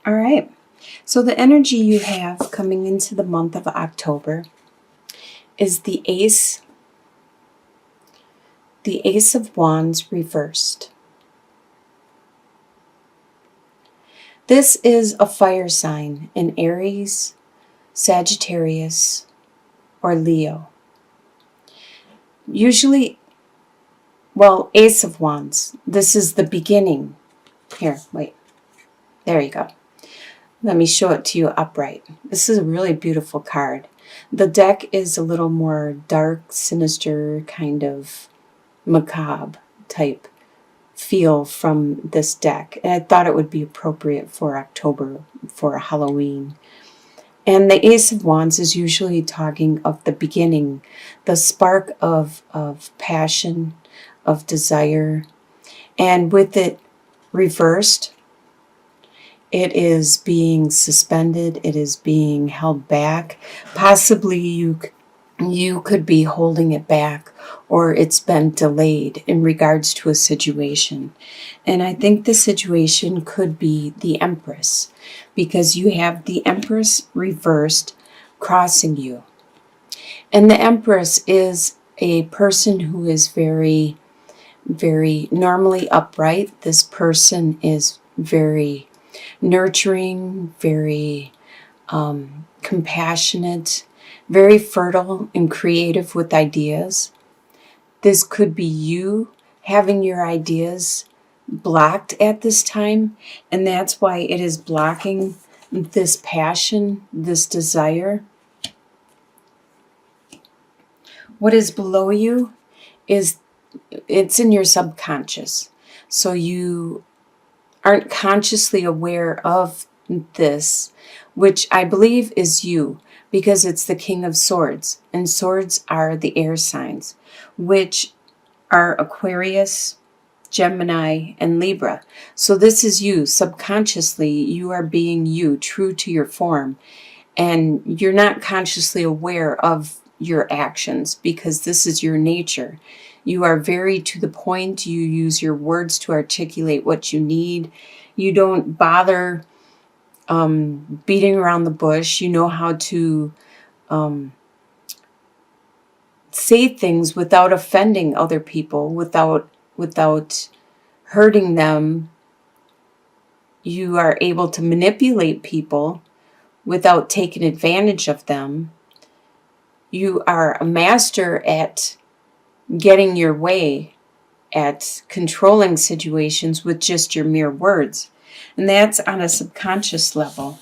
All right. So the energy you have coming into the month of October is the Ace of Wands reversed. This is a fire sign in Aries, Sagittarius, or Leo. Usually, Ace of Wands. This is the beginning. Here, wait. There you go. Let me show it to you upright. This is a really beautiful card. The deck is a little more dark, sinister, kind of macabre type feel from this deck. And I thought it would be appropriate for October, for Halloween. And the Ace of Wands is usually talking of the beginning, the spark of passion, of desire. And with it reversed, it is being suspended. It is being held back. Possibly you could be holding it back, or it's been delayed in regards to a situation. And I think the situation could be the Empress, because you have the Empress reversed crossing you. And the Empress is a person who is very, very normally upright. This person is very nurturing, very compassionate, very fertile and creative with ideas. This could be you having your ideas blocked at this time, and that's why it is blocking this passion, this desire. What is below you it's in your subconscious. So you aren't consciously aware of this, which I believe is you, because it's the King of Swords, and swords are the air signs, which are Aquarius, Gemini, and Libra. So this is you. Subconsciously, you are being you, true to your form, and you're not consciously aware of your actions because this is your nature. You are very to the point. You use your words to articulate what you need. You don't bother beating around the bush. You know how to say things without offending other people, without hurting them. You are able to manipulate people without taking advantage of them. You are a master at getting your way, at controlling situations with just your mere words. And that's on a subconscious level.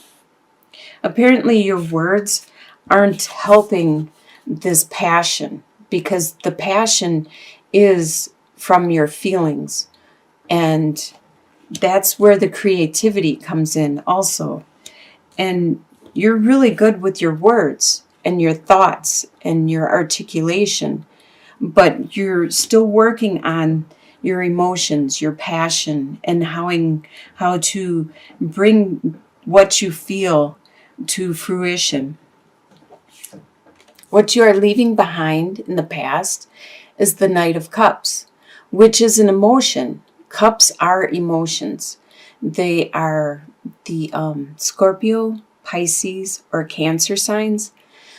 Apparently your words aren't helping this passion, because the passion is from your feelings. And that's where the creativity comes in also. And you're really good with your words and your thoughts and your articulation, but you're still working on your emotions, your passion, and how to bring what you feel to fruition. What you are leaving behind in the past is the Knight of Cups, which is an emotion. Cups are emotions. They are the Scorpio, Pisces, or Cancer signs.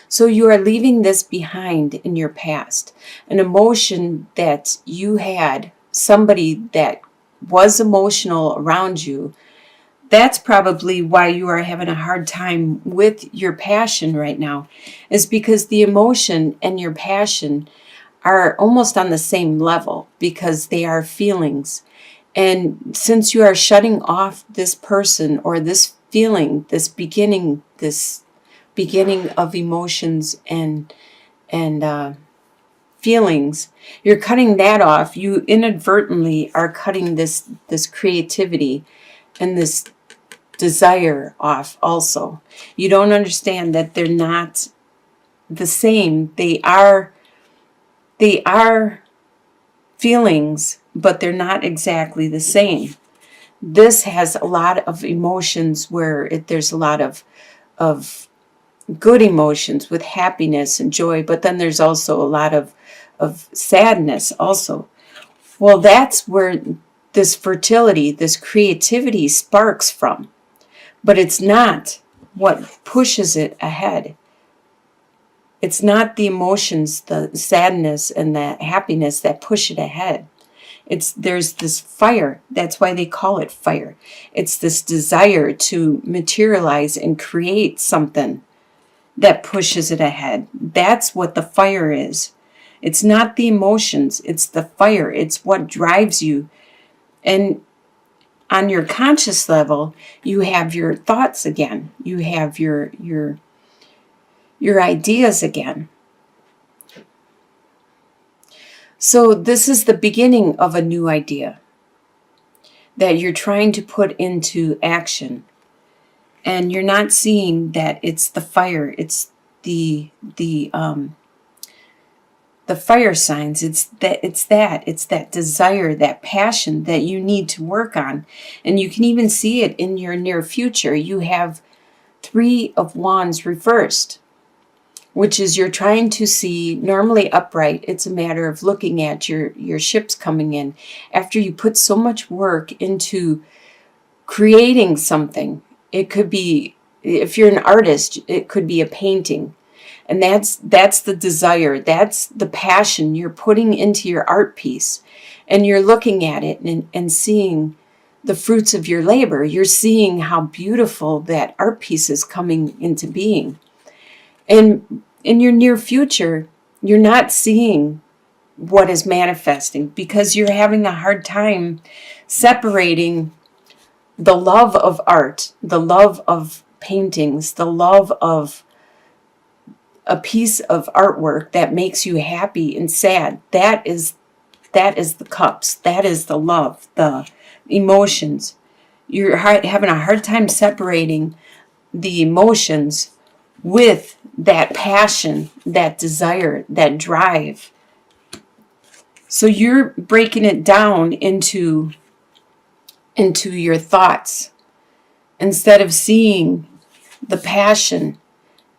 So you are leaving this behind in your past, an emotion that you had, somebody that was emotional around you. That's probably why you are having a hard time with your passion right now, is because the emotion and your passion are almost on the same level, because they are feelings. And since you are shutting off this person or this feeling, this beginning of emotions and feelings, you're cutting that off. You inadvertently are cutting this creativity and this desire off also. You don't understand that they're not the same. They are feelings, but they're not exactly the same. This has a lot of emotions where there's a lot of good emotions with happiness and joy, but then there's also a lot of sadness also. Well, that's where this fertility, this creativity sparks from. But it's not what pushes it ahead. It's not the emotions, the sadness and the happiness that push it ahead. There's this fire. That's why they call it fire. It's this desire to materialize and create something that pushes it ahead. That's what the fire is. It's not the emotions, it's the fire. It's what drives you. And on your conscious level, you have your thoughts again. You have your ideas again. So this is the beginning of a new idea that you're trying to put into action. And you're not seeing that it's the fire, it's the fire signs. It's that desire, that passion that you need to work on. And you can even see it in your near future. You have 3 of Wands reversed, which is you're trying to see, normally upright. It's a matter of looking at your ships coming in. After you put so much work into creating something, it could be, if you're an artist, it could be a painting. And that's the desire, that's the passion you're putting into your art piece. And you're looking at it and seeing the fruits of your labor. You're seeing how beautiful that art piece is coming into being. And in your near future, you're not seeing what is manifesting because you're having a hard time separating the love of art, the love of paintings, the love of a piece of artwork that makes you happy and sad. That is the cups. That is the love, the emotions. You're having a hard time separating the emotions with that passion, that desire, that drive. So you're breaking it down into your thoughts instead of seeing the passion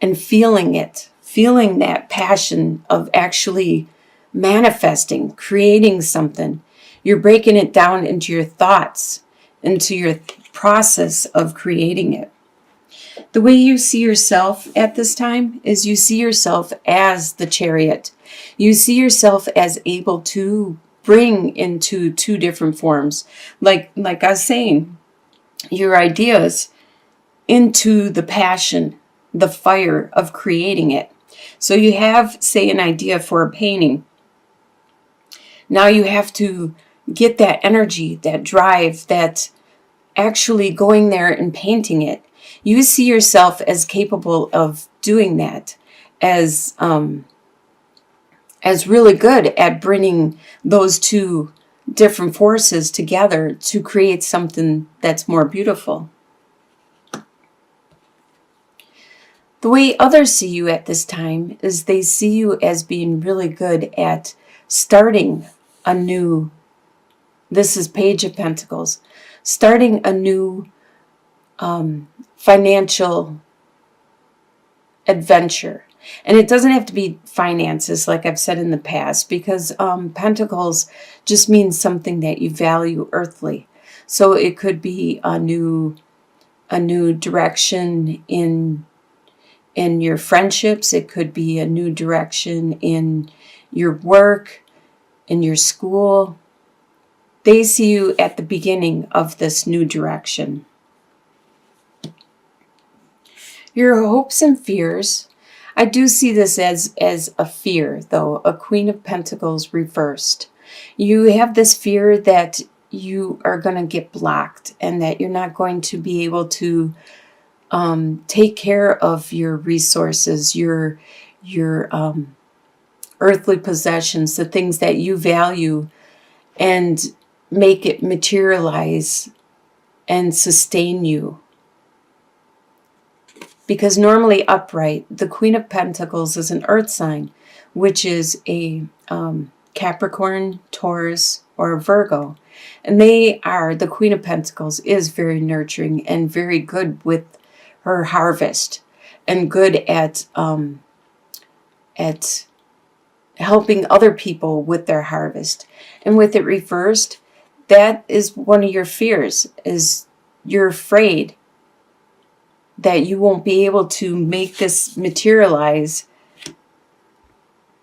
and feeling it, feeling that passion of actually manifesting, creating something. You're breaking it down into your thoughts, into your process of creating it. The way you see yourself at this time is you see yourself as the Chariot. You see yourself as able to bring into 2 different forms. Like I was saying, your ideas into the passion, the fire of creating it. So you have, say, an idea for a painting. Now you have to get that energy, that drive, that actually going there and painting it. You see yourself as capable of doing that, as really good at bringing those 2 different forces together to create something that's more beautiful. The way others see you at this time is they see you as being really good at starting a new, this is Page of Pentacles, starting a new financial adventure. And it doesn't have to be finances, like I've said in the past, because Pentacles just means something that you value earthly. So it could be a new direction in your friendships. It could be a new direction in your work, in your school. They see you at the beginning of this new direction. Your hopes and fears. I do see this as a fear, though, a Queen of Pentacles reversed. You have this fear that you are going to get blocked and that you're not going to be able to take care of your resources, your earthly possessions, the things that you value, and make it materialize and sustain you. Because normally upright, the Queen of Pentacles is an earth sign, which is a Capricorn, Taurus, or a Virgo. And the Queen of Pentacles is very nurturing and very good with her harvest and good at helping other people with their harvest. And with it reversed, that is one of your fears, is you're afraid that you won't be able to make this materialize,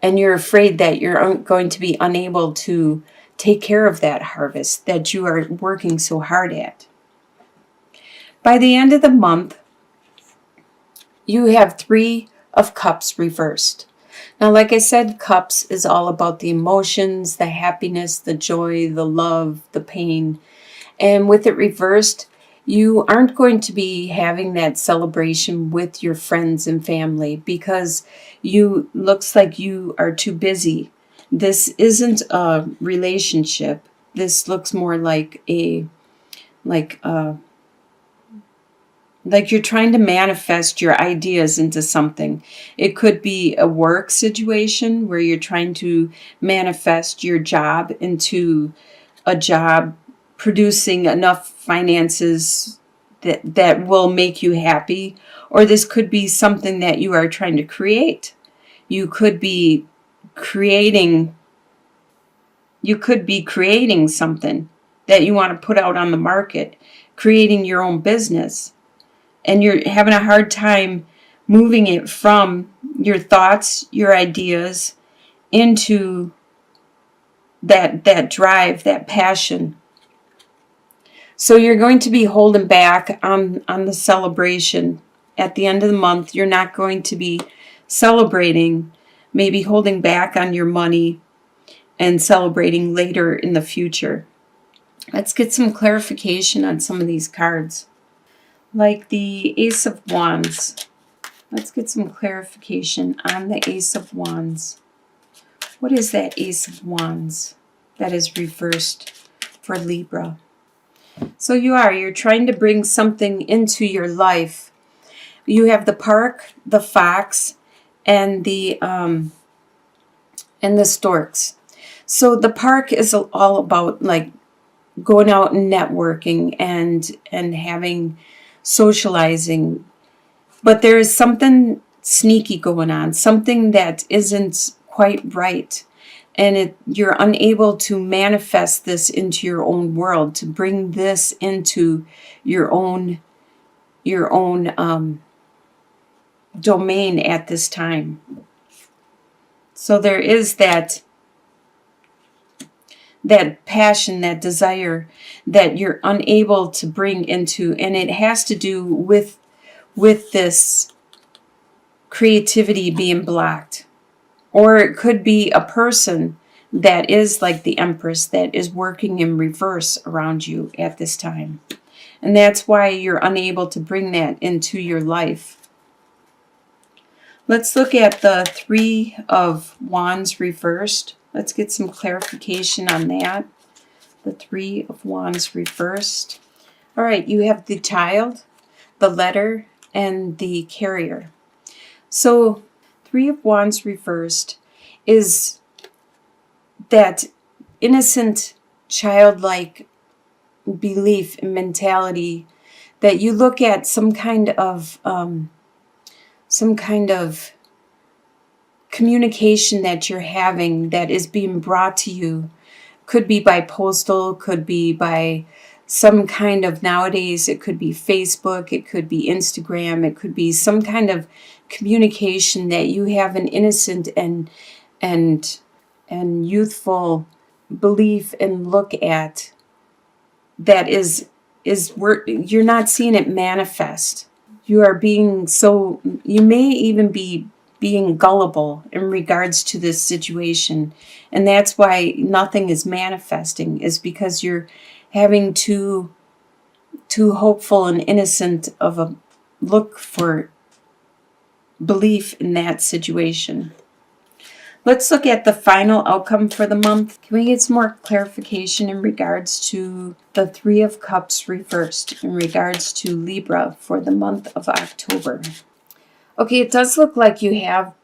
and you're afraid that you're going to be unable to take care of that harvest that you are working so hard at. By the end of the month, you have 3 of Cups reversed. Now, like I said, Cups is all about the emotions, the happiness, the joy, the love, the pain. And with it reversed, you aren't going to be having that celebration with your friends and family because you looks like you are too busy. This isn't a relationship. This looks more like like you're trying to manifest your ideas into something. It could be a work situation where you're trying to manifest your job into a job producing enough finances that will make you happy. Or this could be something that you are trying to create. You could be creating something that you want to put out on the market, creating your own business. And you're having a hard time moving it from your thoughts, your ideas, into that drive, that passion. So you're going to be holding back on the celebration. At the end of the month, you're not going to be celebrating, maybe holding back on your money and celebrating later in the future. Let's get some clarification on some of these cards. Like the Ace of Wands. Let's get some clarification on the Ace of Wands. What is that Ace of Wands that is reversed for Libra? So you're trying to bring something into your life. You have the park, the fox, and the storks. So the park is all about like going out and networking and having socializing. But there is something sneaky going on, something that isn't quite right. And you're unable to manifest this into your own world, to bring this into your own domain at this time. So there is that passion, that desire that you're unable to bring into, and it has to do with this creativity being blocked. Or it could be a person that is like the Empress that is working in reverse around you at this time. And that's why you're unable to bring that into your life. Let's look at the 3 of Wands reversed. Let's get some clarification on that. The 3 of Wands reversed. All right, you have the Child, the Letter, and the Carrier. So 3 of Wands reversed is that innocent, childlike belief and mentality that you look at some kind of communication that you're having that is being brought to you. Could be by postal, could be by some kind of, nowadays it could be Facebook, it could be Instagram, it could be some kind of communication that you have an innocent and youthful belief and look at that is you're not seeing it manifest. You are being so, you may even be being gullible in regards to this situation. And that's why nothing is manifesting, is because you're having too hopeful and innocent of a look for belief in that situation. Let's look at the final outcome for the month. Can we get some more clarification in regards to the 3 of Cups reversed in regards to Libra for the month of October? Okay, it does look like you have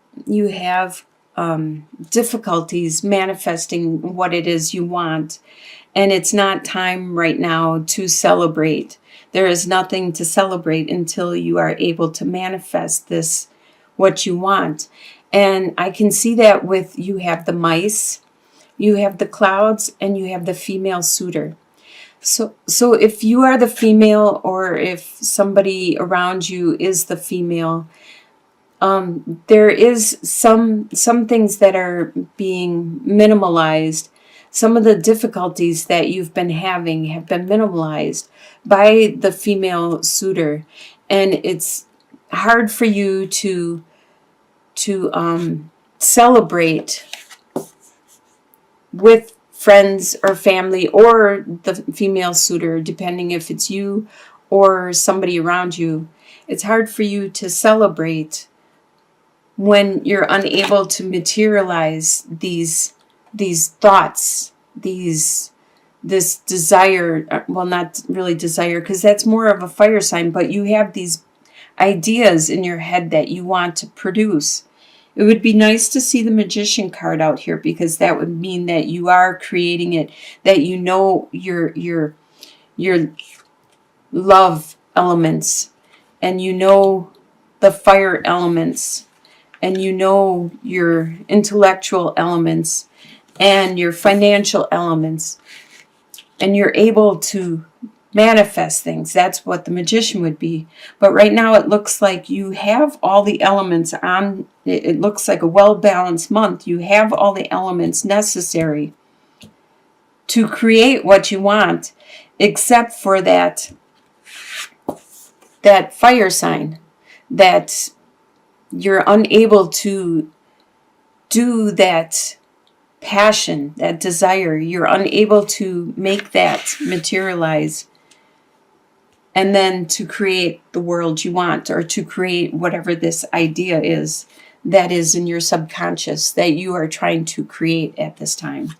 difficulties manifesting what it is you want, and it's not time right now to celebrate. There is nothing to celebrate until you are able to manifest this, what you want. And I can see that with, you have the mice, you have the clouds, and you have the female suitor. So if you are the female, or if somebody around you is the female, there is some things that are being minimalized. Some of the difficulties that you've been having have been minimalized by the female suitor, and it's hard for you to celebrate with friends or family, or the female suitor, depending if it's you or somebody around you. It's hard for you to celebrate when you're unable to materialize these thoughts, this desire. Well, not really desire, because that's more of a fire sign, but you have these ideas in your head that you want to produce. It would be nice to see the Magician card out here, because that would mean that you are creating it, that you know your love elements, and you know the fire elements, and you know your intellectual elements and your financial elements, and you're able to manifest things. That's what the Magician would be. But right now it looks like you have all the elements on. It looks like a well-balanced month. You have all the elements necessary to create what you want, except for that fire sign, that you're unable to do that passion, that desire. You're unable to make that materialize, and then to create the world you want, or to create whatever this idea is that is in your subconscious that you are trying to create at this time.